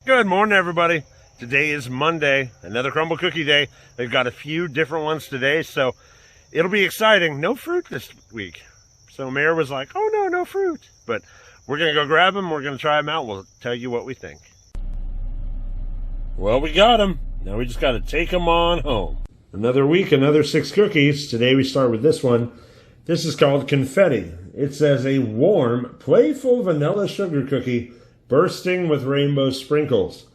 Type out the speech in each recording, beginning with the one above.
Good morning, everybody. Today is Monday, another Crumbl Cookie day. They've got a few different ones today, so it'll be exciting. No fruit this week. So Mayor was like, oh no, no fruit. But we're going to go grab them. We're going to try them out. We'll tell you what we think. Well, we got them. Now we just got to take them on home. Another week, another 6 cookies. Today we start with this one. This is called Confetti. It says a warm, playful vanilla sugar cookie bursting with rainbow sprinkles.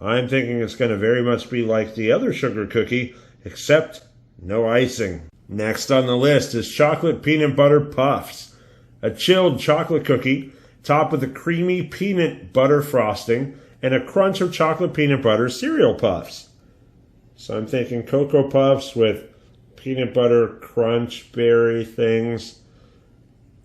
I'm thinking it's going to very much be like the other sugar cookie, except no icing. Next on the list is chocolate peanut butter puffs. A chilled chocolate cookie topped with a creamy peanut butter frosting and a crunch of chocolate peanut butter cereal puffs. So I'm thinking Cocoa Puffs with peanut butter crunch berry things.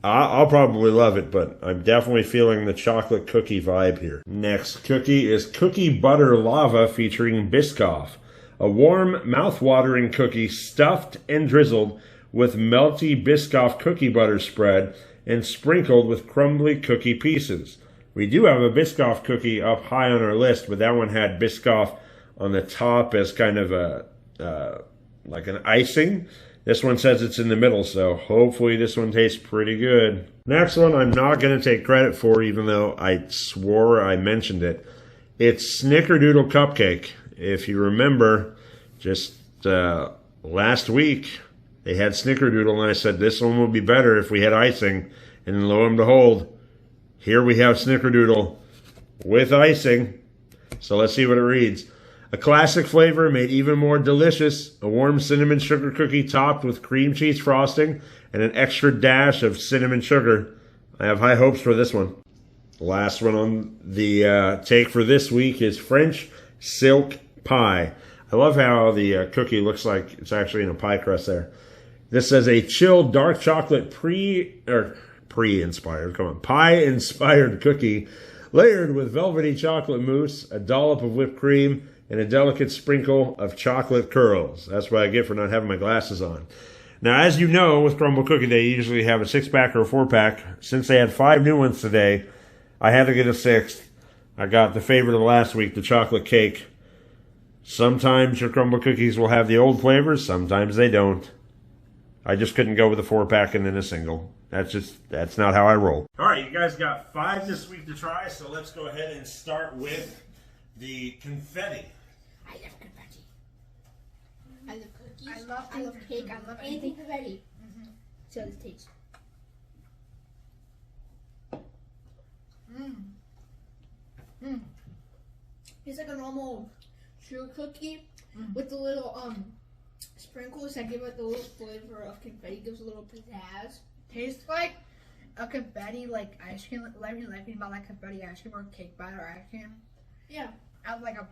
I'll probably love it, but I'm definitely feeling the chocolate cookie vibe here. Next cookie is Cookie Butter Lava featuring Biscoff. A warm, mouth-watering cookie stuffed and drizzled with melty Biscoff cookie butter spread and sprinkled with crumbly cookie pieces. We do have a Biscoff cookie up high on our list, but that one had Biscoff on the top as kind of a like an icing. This one says it's in the middle, so hopefully this one tastes pretty good. Next one I'm not going to take credit for, even though I swore I mentioned it. It's Snickerdoodle Cupcake. If you remember, just last week they had Snickerdoodle, and I said this one would be better if we had icing. And lo and behold, here we have Snickerdoodle with icing. So let's see what it reads. A classic flavor made even more delicious, a warm cinnamon sugar cookie topped with cream cheese frosting and an extra dash of cinnamon sugar. I have high hopes for this one. The last one on the take for this week is French Silk Pie. I love how the cookie looks like it's actually in a pie crust there. This says a chilled dark chocolate pie-inspired cookie layered with velvety chocolate mousse, a dollop of whipped cream, and a delicate sprinkle of chocolate curls. That's what I get for not having my glasses on. Now, as you know, with Crumbl Cookie Day, you usually have a 6-pack or a 4-pack. Since they had 5 new ones today, I had to get a 6th. I got the favorite of last week, the chocolate cake. Sometimes your Crumbl Cookies will have the old flavors, sometimes they don't. I just couldn't go with a 4-pack and then a single. That's not how I roll. All right, you guys got 5 this week to try, so let's go ahead and start with the Confetti. I love confetti. I love cookies. I love cake. I love anything confetti. So this tastes. It's like a normal sugar cookie with the little sprinkles that give it the little flavor of confetti. Gives a little pizzazz. Tastes like a confetti like ice cream. Like about like confetti ice cream or cake batter ice cream. Yeah. At like a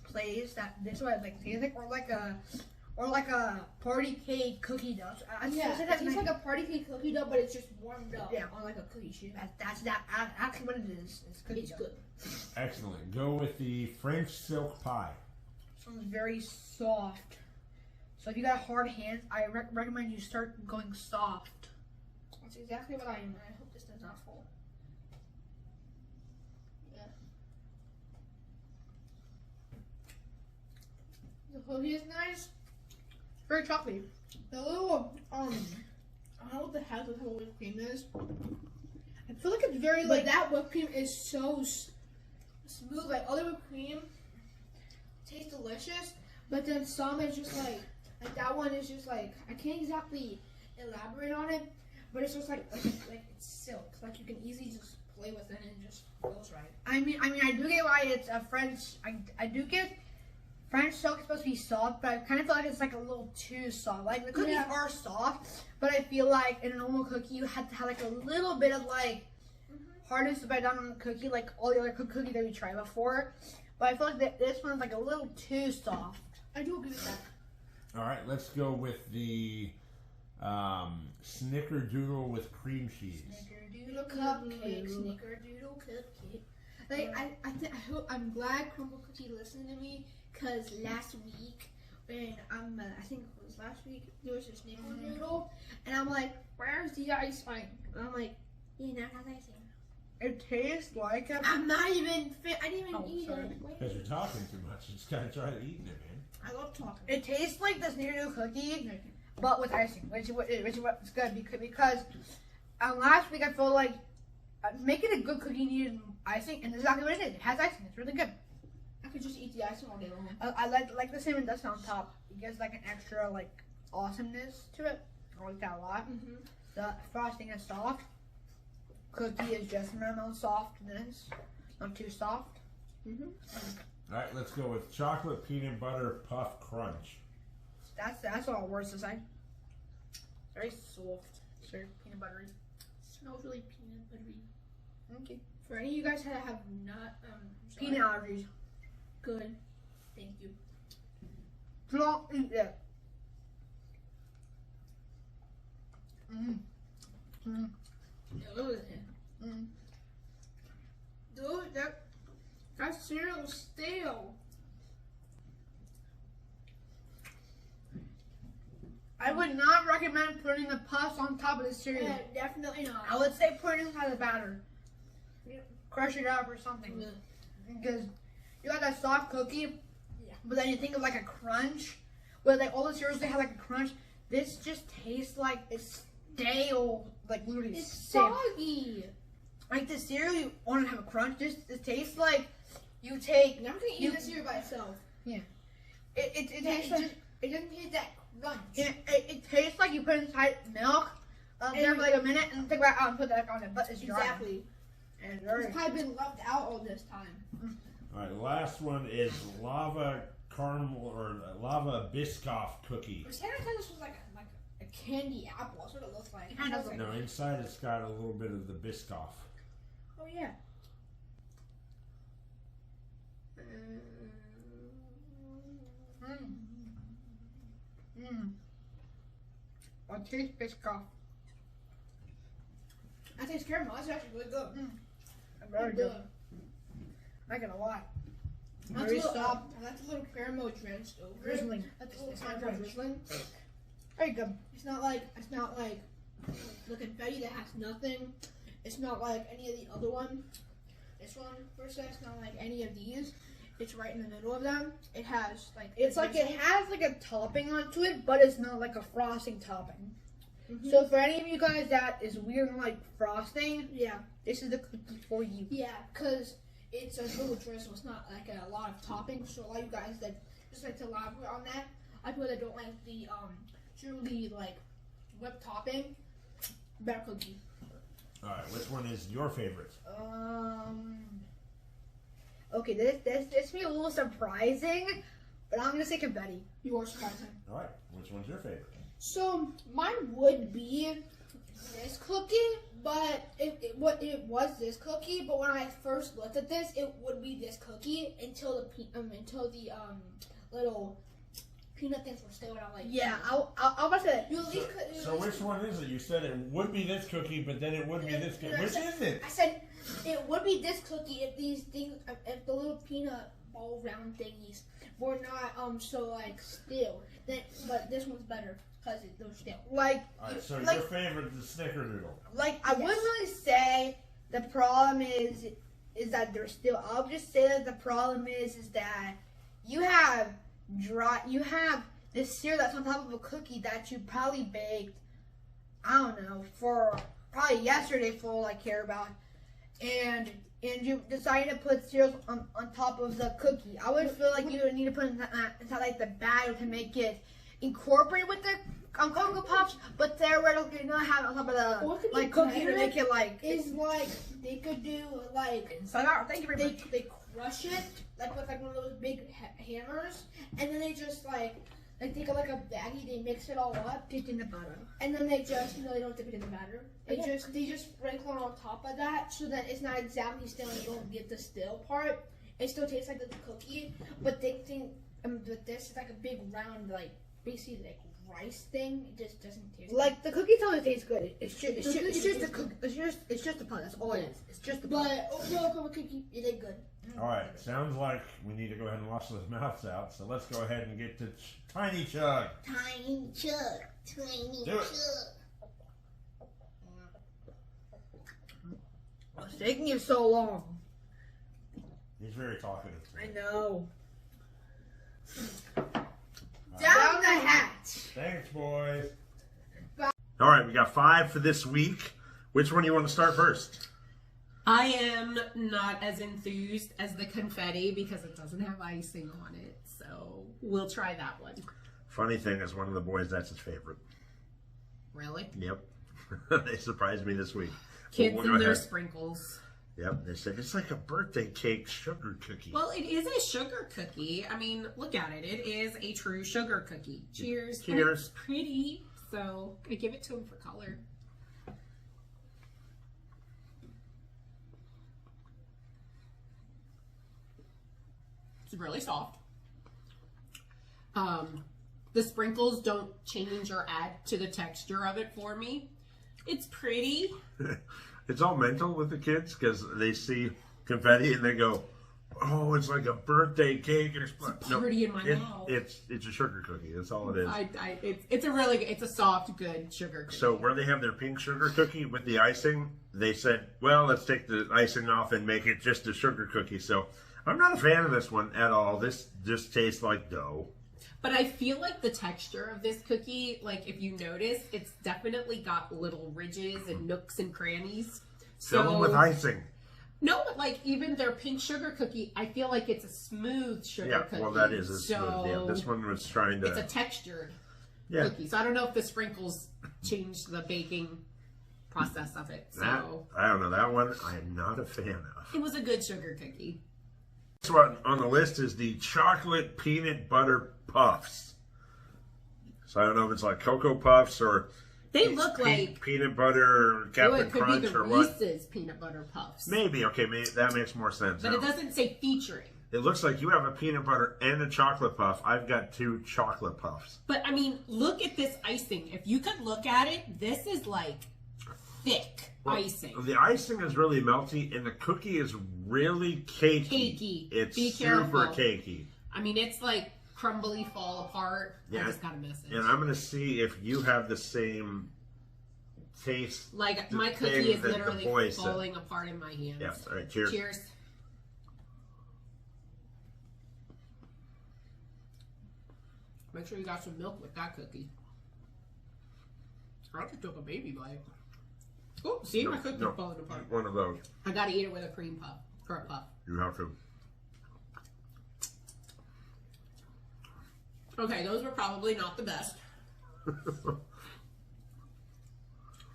place that this way like tastes like or like a party cake cookie dough. It tastes like a party cake cookie dough, but it's just warmed up. Yeah, on like a cookie sheet. That's actually what it is. It's good. Excellent. Go with the French Silk Pie. This one's very soft. So if you got hard hands, I recommend you start going soft. That's exactly what I am. I hope this does not fall. The cookie is nice. Very chocolatey. The little I don't know what the heck this whole whipped cream is. I feel like it's very like that whipped cream is so smooth. Like other whipped cream tastes delicious, but then some is just like that one is just like I can't exactly elaborate on it, but it's just like it's silk. Like you can easily just play with it and it just goes right. I mean I do get why it's a French. I do get. French silk is supposed to be soft, but I kind of feel like it's like a little too soft. Like the cookies are soft, but I feel like in a normal cookie you have to have like a little bit of like hardness to bite down on the cookie, like all the other cookies that we tried before. But I feel like this one's like a little too soft. I do agree with that. All right, let's go with the Snickerdoodle with cream cheese. Snickerdoodle cupcake. Snickerdoodle cupcake. Like I'm glad Crumbl Cookie listened to me. Because last week, when I think it was last week, there was a Snickerdoodle, and I'm like, where's the icing? And I'm like, you know, has icing. It tastes like a... I'm not even fit. I didn't even eat sorry. it. Wait. Because you're talking too much. You just gotta try to eat it, man. I love talking. It tastes like the Snickerdoodle cookie, but with icing, which is what's good because last week I felt like making a good cookie needed icing, and this is exactly what it is. It has icing. It's really good. I could just eat the icing all day long. I like the cinnamon dust on top. It gives like an extra like awesomeness to it. I like that a lot. Mm-hmm. The frosting is soft. Cookie is just normal softness, not too soft. Mm-hmm. All right, let's go with chocolate peanut butter puff crunch. That's all words to say. Very soft, very peanut buttery. Smells really peanut buttery. Okay. For any of you guys that have not Peanut allergies. good, thank you. Don't eat that. Mm. Mm. Mm. Dude, that cereal's stale. I would not recommend putting the puffs on top of the cereal. Yeah, definitely not. I would say put it inside the batter. Yeah. Crush it up or something. Because you got that soft cookie, but then you think of like a crunch. Where like all the cereals they have like a crunch. This just tastes like it's stale, like literally It's stale. soggy. Like the cereal you want to have a crunch. It tastes like you take. I'm gonna eat the cereal by itself. It tastes like. It doesn't taste that crunch. It tastes like you put inside milk there for like a minute and take it back out and put that on it, but it's dry. Exactly. And very. It's probably been left out all this time. All right, last one is lava caramel or lava Biscoff cookie. Santa Claus was like a candy apple. That's what it looks like. Kind of. No, inside it's got a little bit of the Biscoff. Oh yeah. I taste Biscoff. I taste caramel. That's actually really good. Very good. I like it a lot. That's Very a little, soft. that's a little caramel drenched over. Drizzling. That's a little It's caramel not drizzling. Very good. It's not like the confetti that has nothing. It's not like any of the other one. This one, per se, it's not like any of these. It's right in the middle of them. It has like It's like it has like a topping onto it, but it's not like a frosting topping. Mhm. So for any of you guys that is weird on like frosting, yeah, this is the cookie for you. yeah, because it's a little drizzle. It's not like a lot of toppings. So a lot of you guys that just like to elaborate on that. I people that don't like the truly like whipped topping, better cookie. All right, which one is your favorite? Okay, this be a little surprising, but I'm gonna say confetti. You are surprising. All right, which one's your favorite? So mine would be this cookie, but it was this cookie. But when I first looked at this, it would be this cookie until the little peanut things were stale. And I'm like, Yeah, I'll about to say You at least could. So which one is it? You said it would be this cookie, but then it would be this cookie. Which is it? I said it would be this cookie if these things, if the little peanut ball round thingies were not so like stale. Then, but this one's better because they're stale. like All right, so like- your favorite is the Snickerdoodle. I wouldn't really say the problem is that they're still. I'll just say that the problem is that you have this cereal that's on top of a cookie that you probably baked, I don't know, for probably yesterday for all I care about, and you decided to put cereals on top of the cookie. I would feel like you would need to put it inside like the bag to make it incorporate with the Cocoa Pops, but theoretically not have it on top of What could the be like cookie to better make it like Is like they could do like inside out. Thank you very much. they crush it like with like one of those big hammers, and then they just like take like a baggie, they mix it all up, Dip in the bottom. and then they just they don't dip it in the batter. They just sprinkle it on top of that so that it's not exactly stale and you don't get the stale part. It still tastes like the cookie, but they think but this is like a big round like basically like rice thing. It just doesn't taste Like the cookie totally tastes good. It's just The cookie the tastes cookie. It's just the pun. That's all it is. It's just the pun. But overall, cookie, it did good. All right, sounds like we need to go ahead and wash those mouths out. So let's go ahead and get to Tiny Chug. Tiny Chug, tiny Do it. Chug. It's taking you so long. He's very talkative. I know. Down the hatch. Thanks, boys. All right, we got 5 for this week. Which one do you want to start first? I am not as enthused as the confetti because it doesn't have icing on it. So we'll try that one. Funny thing is, one of the boys, that's his favorite. Really? Yep. They surprised me this week. Kids We'll and go their ahead. sprinkles. Yep, they said it's like a birthday cake sugar cookie. Well, it is a sugar cookie. I mean, look at it. It is a true sugar cookie. Cheers. And Cheers. it's pretty. So I give it to him for color. It's really soft. The sprinkles don't change or add to the texture of it for me. It's pretty. It's all mental with the kids because they see confetti and they go, "Oh, it's like a birthday cake." It's pretty in my mouth. It's a sugar cookie. That's all it is. It's a soft, good sugar cookie. So where they have their pink sugar cookie with the icing, they said, "Well, let's take the icing off and make it just a sugar cookie." So I'm not a fan of this one at all. This just tastes like dough. But I feel like the texture of this cookie, like if you notice, it's definitely got little ridges and nooks and crannies. Fill them with icing. No, but like even their pink sugar cookie, I feel like it's a smooth sugar cookie. Yeah, well, that is a smooth. Yeah, this one was trying to. It's a textured cookie. So I don't know if the sprinkles changed the baking process of it. So I don't know. That one I am not a fan of. it was a good sugar cookie. Next one on the list is the chocolate peanut butter puffs. So I don't know if it's like Cocoa Puffs or They look like peanut butter Captain it could Crunch be the or what. Reese's peanut butter puffs. Maybe, okay, maybe that makes more sense. But now. it doesn't say featuring. It looks like you have a peanut butter and a chocolate puff. I've got 2 chocolate puffs. But I mean, look at this icing. If you could look at it, this is like thick icing. The icing is really melty, and the cookie is really cakey. Cakey. It's Be super careful. cakey. I mean, it's like crumbly, fall apart. I just got a message. And I'm going to see if you have the same taste. Like, the my thing cookie is that the literally boy said. falling apart in my hands. Yeah, all right, cheers. Cheers. Make sure you got some milk with that cookie. I just took a baby bite. Oh, see, my cookie's falling apart. One of those. I gotta eat it with a cream puff. Or a puff. You have to. Okay, those were probably not the best.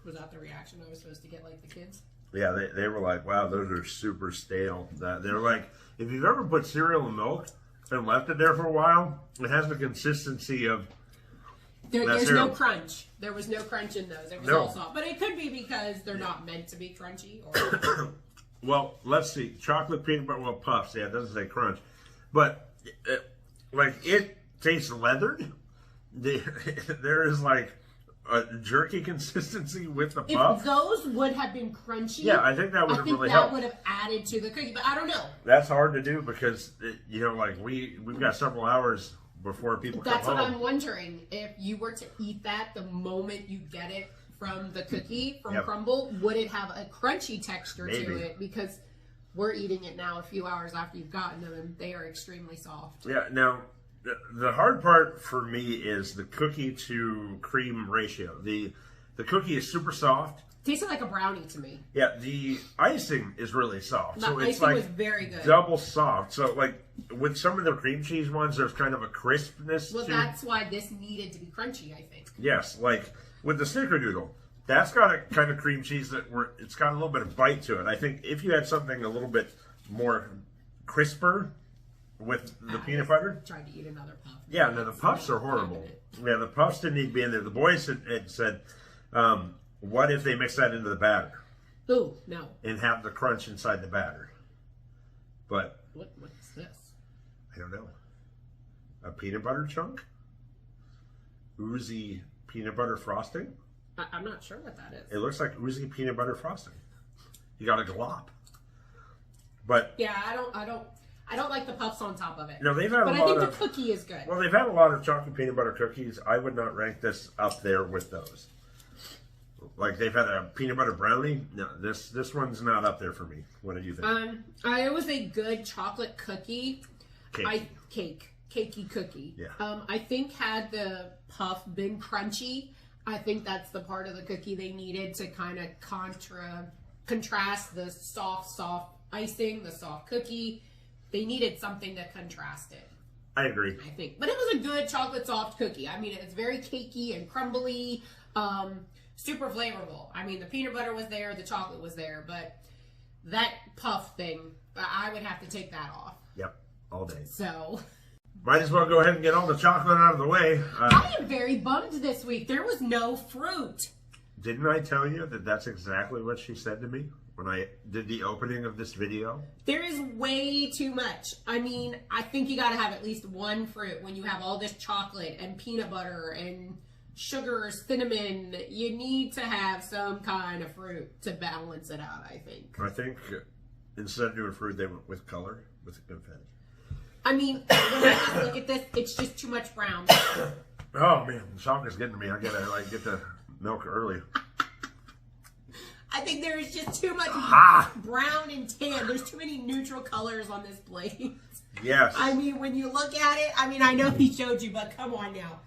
Was that the reaction I was supposed to get like the kids? Yeah, they were like, wow, those are super stale. They're like, if you've ever put cereal in milk and left it there for a while, it has the consistency of There's cereal. no crunch. There was no crunch in those. It was No. all soft. But it could be because they're not meant to be crunchy. Or Well, let's see. Chocolate peanut butter, well, puffs. Yeah, it doesn't say crunch. But, it tastes leathered. There is like a jerky consistency with the puff. if those would have been crunchy, Yeah, I think that would have really that helped. would have added to the cookie. But I don't know. That's hard to do because, like we've got several hours before people That's come what home. I'm wondering. If you were to eat that the moment you get it from the cookie, from Yep. Crumbl, would it have a crunchy texture Maybe. to it? Because we're eating it now a few hours after you've gotten them, and they are extremely soft. Yeah, now, the hard part for me is the cookie to cream ratio. The cookie is super soft. Tasted like a brownie to me. Yeah, the icing is really soft. The So it's icing like was very good. double soft. So like with some of the cream cheese ones, there's kind of a crispness Well, to that's why this needed to be crunchy, I think. Yes, like with the Snickerdoodle, that's got a kind of cream cheese it's got a little bit of bite to it. I think if you had something a little bit more crisper with the peanut butter. Tried to eat another puff. Yeah, no, the puffs are horrible. Yeah, the puffs didn't need to be in there. The boys had said, what if they mix that into the batter Ooh, no. and have the crunch inside the batter? But What's this? I don't know. A peanut butter chunk? Oozy peanut butter frosting? I'm not sure what that is. It looks like oozy peanut butter frosting. You got a glop. But Yeah, I don't like the puffs on top of it. no, they've had But a I lot think of the cookie is good. well, they've had a lot of chocolate peanut butter cookies. I would not rank this up there with those. Like they've had a peanut butter brownie. No, this one's not up there for me. What did you think? It was a good chocolate cookie. Cakey cookie. Yeah. I think had the puff been crunchy, I think that's the part of the cookie they needed to kind of contrast the soft icing, the soft cookie. They needed something to contrast it. I agree. I think. But it was a good chocolate soft cookie. I mean, it's very cakey and crumbly, super flavorful. I mean, the peanut butter was there, the chocolate was there, but that puff thing, I would have to take that off. Yep, all day. So... Might as well go ahead and get all the chocolate out of the way. I am very bummed this week. There was no fruit. Didn't I tell you that that's exactly what she said to me when I did the opening of this video? There is way too much. I mean, I think you got to have at least one fruit when you have all this chocolate and peanut butter and sugar, cinnamon. You need to have some kind of fruit to balance it out, I think. I think instead of doing fruit, they went with color, with confetti. I mean, when I just look at this, it's just too much brown. Oh man, the chocolate's getting to me. I gotta get the milk early. I think there is just too much brown and tan. There's too many neutral colors on this plate. Yes. I mean, when you look at it, I mean, I know he showed you, but come on now.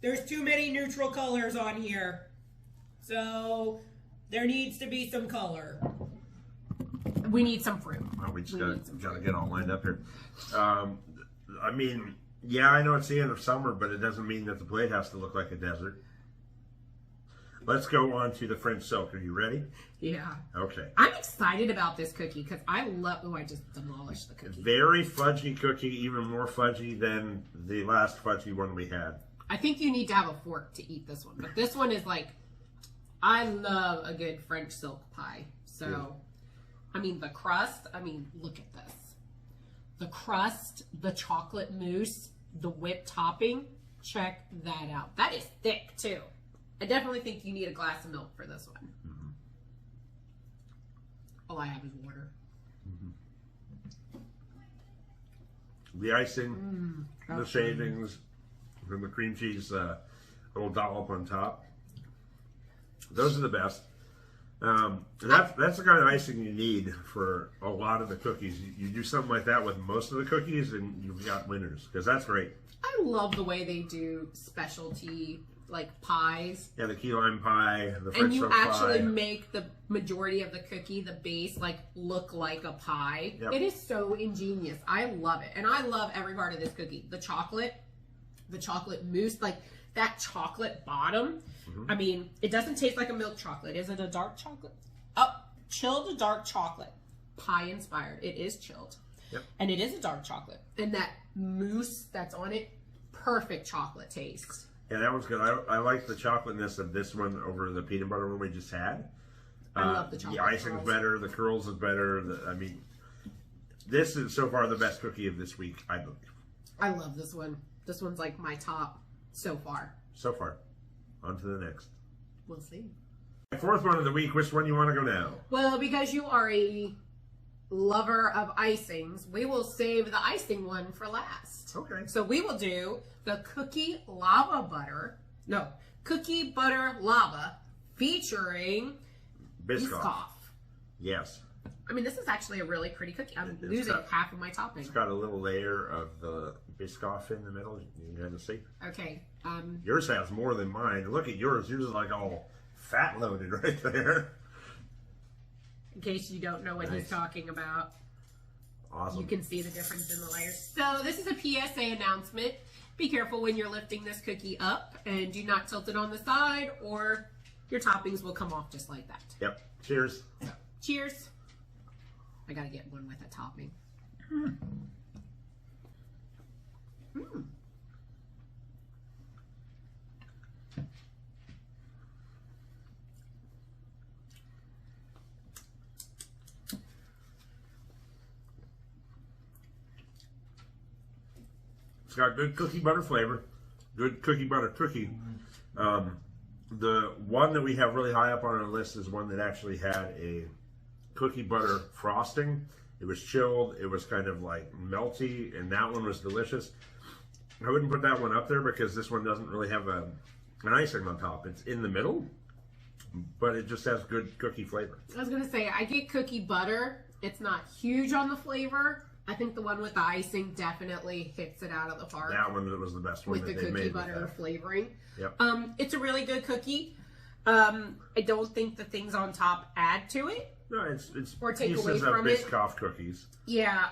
There's too many neutral colors on here. So, there needs to be some color. We need some fruit. Well, we just gotta get all lined up here. I mean, yeah, I know it's the end of summer, but it doesn't mean that the plate has to look like a desert. Let's go on to the French silk. Are you ready? Yeah. Okay. I'm excited about this cookie because I love... Oh, I just demolished the cookie. Very fudgy cookie, even more fudgy than the last fudgy one we had. I think you need to have a fork to eat this one. But this one is like... I love a good French silk pie. So... Yeah. I mean, the crust, I mean, look at this. The crust, the chocolate mousse, the whipped topping, check that out. That is thick, too. I definitely think you need a glass of milk for this one. Mm-hmm. All I have is water. Mm-hmm. The icing, the shavings, and the cream cheese, a little dollop on top. Those are the best. That's the kind of icing you need for a lot of the cookies. You do something like that with most of the cookies, and you've got winners, because that's great. I love the way they do specialty like pies. Yeah, the key lime pie, the French and you actually pie. Make the majority of the cookie, the base, like look like a pie. Yep. It is so ingenious. I love it, and I love every part of this cookie. The chocolate mousse, like that chocolate bottom. I mean, it doesn't taste like a milk chocolate. Is it a dark chocolate? Oh, chilled dark chocolate. Pie inspired. It is chilled. Yep. And it is a dark chocolate. And that mousse that's on it, perfect chocolate taste. Yeah, that one's good. I like the chocolateness of this one over the peanut butter one we just had. I love the chocolate. The icing's better. The curls is better. I mean, this is so far the best cookie of this week, I believe. I love this one. This one's like my top so far. So far. On to the next. We'll see. Fourth one of the week. Which one do you want to go now? Well, because you are a lover of icings, we will save the icing one for last. Okay. So we will do the cookie butter lava featuring Biscoff. Yes. I mean, this is actually a really pretty cookie. I'm losing half of my topping. It's got a little layer of the Biscoff in the middle. You can kind of see. Okay. Yours has more than mine. Look at yours. Yours is like all fat loaded right there. In case you don't know what he's talking about. Awesome. You can see the difference in the layers. So this is a PSA announcement. Be careful when you're lifting this cookie up, and do not tilt it on the side, or your toppings will come off just like that. Yep. Cheers. So, cheers. I gotta get one with a topping. It's got good cookie butter flavor, good cookie butter cookie. The one that we have really high up on our list is one that actually had a cookie butter frosting. It was chilled. It was kind of like melty, and that one was delicious. I wouldn't put that one up there because this one doesn't really have an icing on top. It's in the middle, but it just has good cookie flavor. I was gonna say I get cookie butter. It's not huge on the flavor. I think the one with the icing definitely hits it out of the park. That one was the best one with that the they cookie made butter flavoring. Yep. It's a really good cookie. I don't think the things on top add to it. No, it's or take pieces away of from it. Biscoff cookies. Yeah.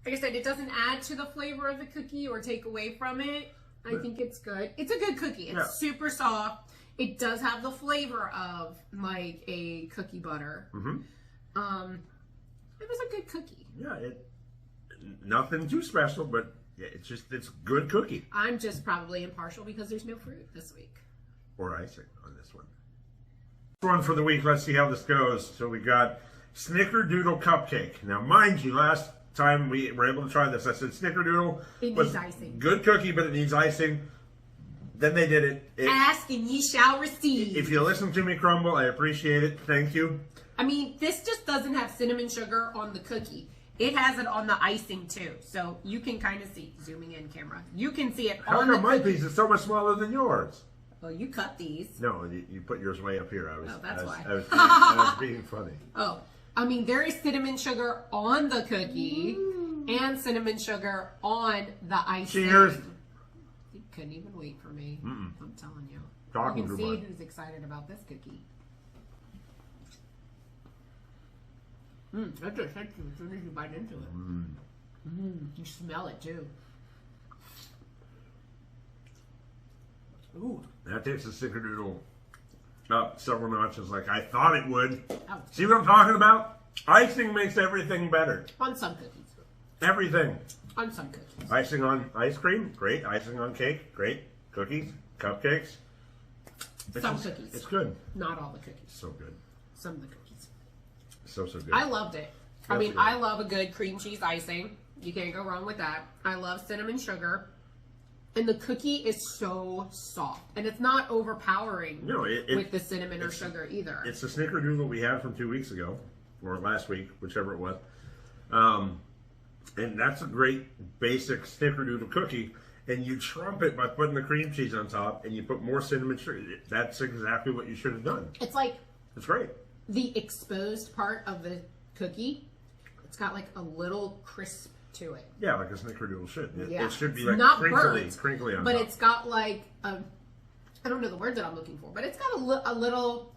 Like I said, it doesn't add to the flavor of the cookie or take away from it. I think it's good. It's a good cookie. It's super soft. It does have the flavor of like a cookie butter. Mm-hmm. It was a good cookie. Yeah, nothing too special, but it's good cookie. I'm just probably impartial because there's no fruit this week. Or icing on this one. One for the week. Let's see how this goes. So we got Snickerdoodle Cupcake. Now, mind you, last time we were able to try this, I said Snickerdoodle needs icing. Good cookie, but it needs icing. Then they did it. Ask and ye shall receive. If you listen to me, Crumbl, I appreciate it. Thank you. I mean, this just doesn't have cinnamon sugar on the cookie. It has it on the icing too. So you can kind of see, zooming in camera, you can see it How on the come my cookie. piece is so much smaller than yours? Well, you cut these. No, you put yours way up here. That's why. I was being funny. Oh, I mean, there is cinnamon sugar on the cookie and cinnamon sugar on the icing. Cheers. You couldn't even wait for me. Mm-mm. I'm telling you. Talking You can too see much. who's excited about this cookie. That just hits you as soon as you bite into it. You smell it too. Ooh. That takes the Snickerdoodle up several notches like I thought it would. Ouch. See what I'm talking about? Icing makes everything better. On some cookies. Everything. On some cookies. Icing on ice cream, great. Icing on cake, great. Cookies, cupcakes. Some cookies. It's good. Not all the cookies. So good. Some of the cookies. So good. I loved it. I That's mean, good. I love a good cream cheese icing. You can't go wrong with that. I love cinnamon sugar. And the cookie is so soft. And it's not overpowering with the cinnamon or sugar either. It's the Snickerdoodle we had from 2 weeks ago, or last week, whichever it was. And that's a great basic Snickerdoodle cookie. And you trump it by putting the cream cheese on top, and you put more cinnamon sugar. That's exactly what you should have done. It's like It's great. the exposed part of the cookie. It's got like a little crisp to it. Yeah, like a Snickerdoodle should. Yeah. It should be It's like not crinkly on but top. it's got like I don't know the word that I'm looking for, but it's got a little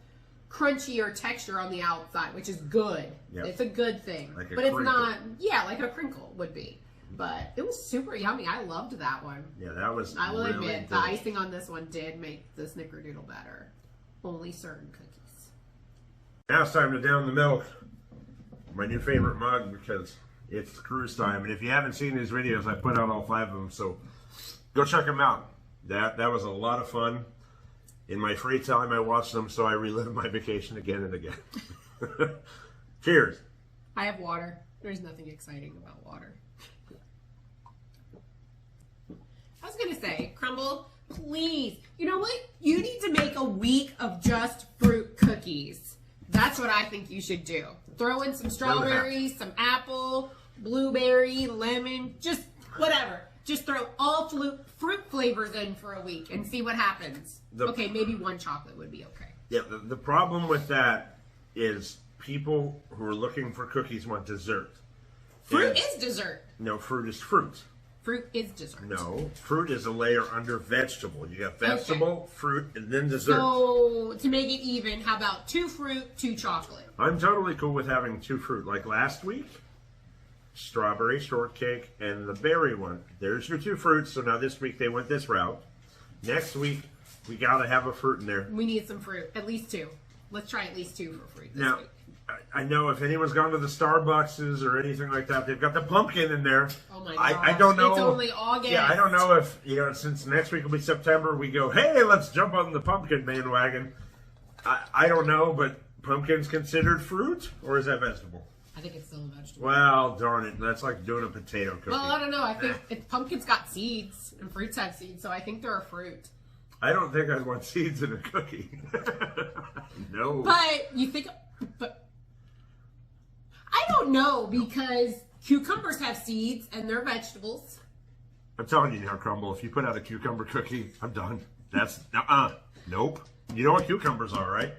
crunchier texture on the outside, which is good. Yep. It's a good thing. Like a but it's crinkle. not, like a crinkle would be. But it was super yummy. I loved that one. Yeah, that was I will really admit, good. the icing on this one did make the Snickerdoodle better. Only certain cookies. Now it's time to down the milk. My new favorite mug because it's cruise time. And if you haven't seen these videos, I put out all 5 of them. So go check them out. That was a lot of fun. In my free time, I watched them, so I relived my vacation again and again. Cheers. I have water. There's nothing exciting about water. I was going to say, Crumbl, please, you know what? You need to make a week of just fruit cookies. That's what I think you should do. Throw in some strawberries, some apple, blueberry, lemon, just whatever. Just throw all fruit flavors in for a week and see what happens. Okay, maybe one chocolate would be okay. Yeah, the problem with that is people who are looking for cookies want dessert. Fruit And- is dessert. No, fruit is fruit. Fruit is dessert. No, fruit is a layer under vegetable. You got vegetable, fruit, and then dessert. So, to make it even, how about 2 fruit, 2 chocolate? I'm totally cool with having 2 fruit. Like last week, strawberry shortcake and the berry one. There's your 2 fruits. So now this week they went this route. Next week, we got to have a fruit in there. We need some fruit. At least 2. Let's try at least 2 for fruit this Now, week. I know if anyone's gone to the Starbucks or anything like that, they've got the pumpkin in there. Oh my I gosh, don't know. It's only August. Yeah, I don't know if, since next week will be September, we go, hey, let's jump on the pumpkin bandwagon. I don't know, but pumpkin's considered fruit, or is that vegetable? I think it's still a vegetable. Well, darn it. That's like doing a potato cookie. Well, I don't know. I think pumpkin's got seeds, and fruits have seeds, so I think they're a fruit. I don't think I'd want seeds in a cookie. No. But you think... But I don't know, because cucumbers have seeds, and they're vegetables. I'm telling you now, Crumbl, if you put out a cucumber cookie, I'm done. That's, nope. You know what cucumbers are, right?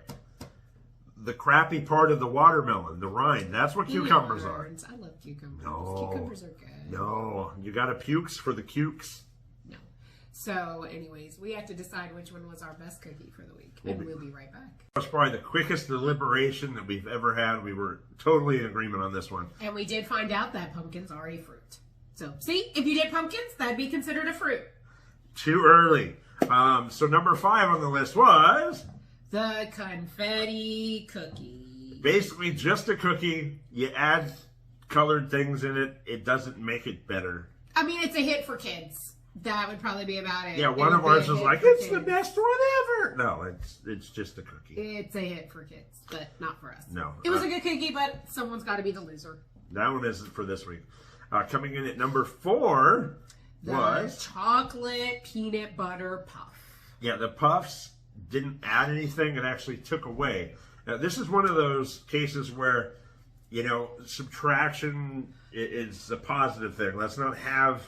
The crappy part of the watermelon, the rind. That's what cucumbers are. I love cucumbers. No. Cucumbers are good. No. You got to pukes for the cukes. No. So, anyways, we have to decide which one was our best cookie for the week. And we'll be right back. That was probably the quickest deliberation that we've ever had. We were totally in agreement on this one. And we did find out that pumpkins are a fruit. So, see, if you did pumpkins, that'd be considered a fruit. Too early. So number 5 on the list was... the confetti cookie. Basically just a cookie. You add colored things in it. It doesn't make it better. I mean, it's a hit for kids. That would probably be about it. Yeah, one of ours was like, it's the best one ever. No, it's just a cookie. It's a hit for kids, but not for us. No. It was a good cookie, but someone's got to be the loser. That one isn't for this week. Coming in at number 4 was... chocolate peanut butter puff. Yeah, the puffs didn't add anything. It actually took away. Now, this is one of those cases where, you know, subtraction is a positive thing. Let's not have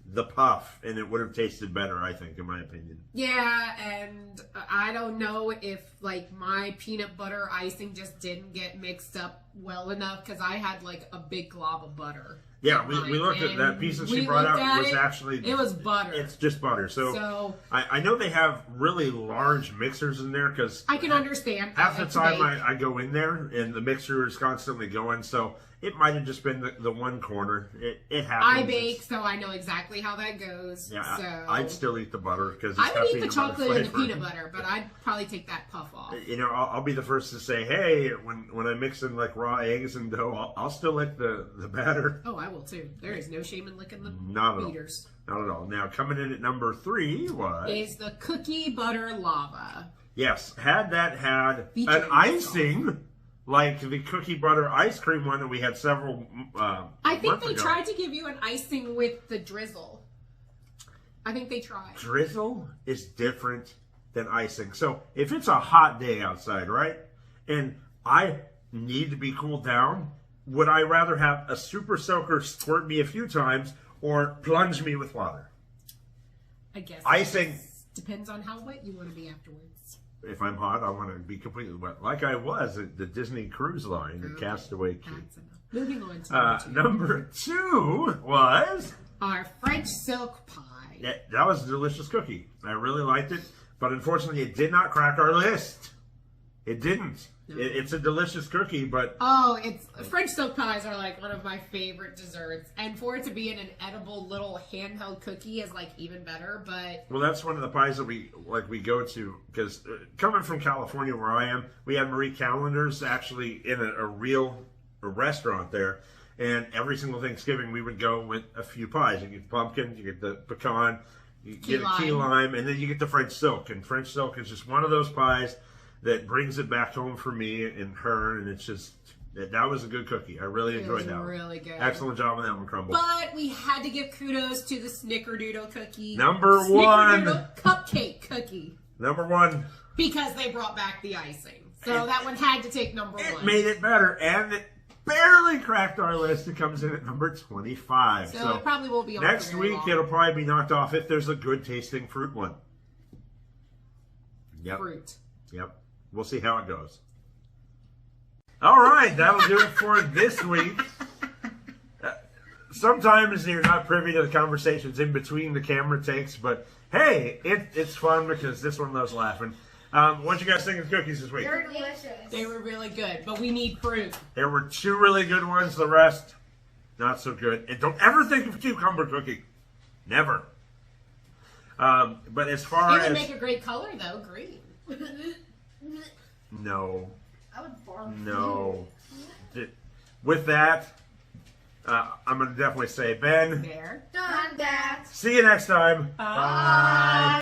the puff, and it would have tasted better, I think, in my opinion. Yeah, and I don't know if, like, my peanut butter icing just didn't get mixed up well enough, because I had, like, a big glob of butter. Yeah, we looked at that piece that she brought out was actually... It was butter. It's just butter. So I know they have really large mixers in there, because... I can understand. Half the time I go in there, and the mixer is constantly going, so... It might have just been the one corner. It happens. I bake, so I know exactly how that goes. Yeah, so. I'd still eat the butter because I would eat the chocolate and the peanut butter, but I'd probably take that puff off. You know, I'll be the first to say, hey, when I mix in like raw eggs and dough, I'll still lick the batter. Oh, I will too. There is no shame in licking the beaters. Not at all. Now, coming in at number 3 is the cookie butter lava. Yes, had that had an icing. Like the cookie butter ice cream one that we had several I think they tried to give you an icing with the drizzle. I think they tried. Drizzle is different than icing. So if it's a hot day outside, right, and I need to be cooled down, would I rather have a super soaker squirt me a few times or plunge me with water? I guess icing depends on how wet you want to be afterwards. If I'm hot, I want to be completely wet, like I was at the Disney Cruise Line, the Castaway Cay. Moving on to number 2 was our French silk pie. Yeah, that was a delicious cookie. I really liked it, but unfortunately, it did not crack our list. It didn't. No. It's a delicious cookie, but... French silk pies are like one of my favorite desserts. And for it to be in an edible little handheld cookie is like even better, but... Well, that's one of the pies that we go to, because coming from California where I am, we had Marie Callender's actually in a real restaurant there. And every single Thanksgiving we would go with a few pies. You get pumpkin, you get the pecan, you get a key lime, and then you get the French silk. And French silk is just one of those pies that brings it back home for me and her, and it's just, that was a good cookie. I really enjoyed that one. Really good. Excellent job on that one, Crumbl. But we had to give kudos to the Snickerdoodle cookie. Number 1. Snickerdoodle Cupcake cookie. Number 1. Because they brought back the icing. So that one had to take number 1. It made it better, and it barely cracked our list. It comes in at number 25. So it probably will be on next week, it'll probably be knocked off if there's a good tasting fruit one. Yep. Fruit. Yep. We'll see how it goes. All right, that'll do it for this week. Sometimes you're not privy to the conversations in between the camera takes, but hey, it's fun because this one loves laughing. What you guys think of cookies this week? They're delicious. They were really good, but we need fruit. There were 2 really good ones. The rest, not so good. And don't ever think of cucumber cookie. Never. But as far as... It would make a great color, though. Green. No. I would barf. No. With that, I'm going to definitely say, Ben. There. Done that. See you next time. Bye.